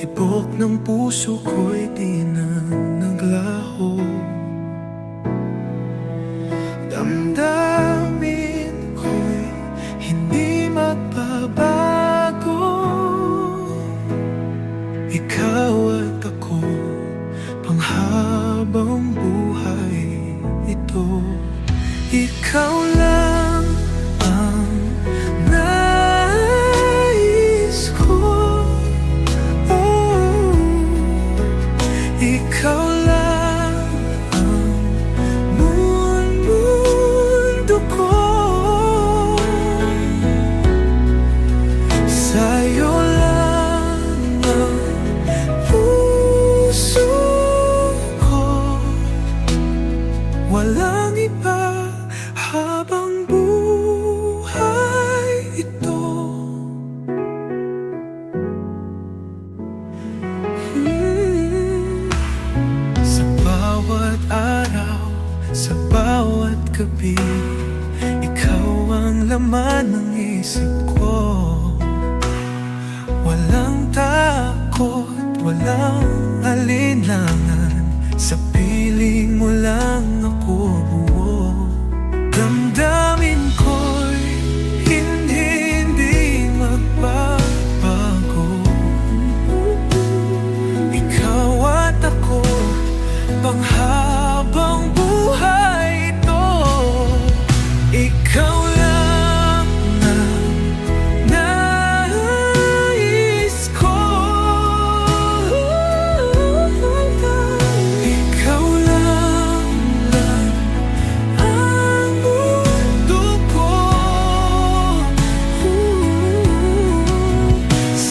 Tibok ng puso ko'y di na naglaho. Damdamin ko'y hindi magbabago. Ikaw at ako, panghabang buhay ito. Ikaw lang ang nais ko. Oh, ikaw lang ang mundo ko. Sa'yo lang ang puso ko. Walang iba habang buhay ito. Sa bawat araw, sa bawat gabi, ikaw ang laman ng isip ko. Walang takot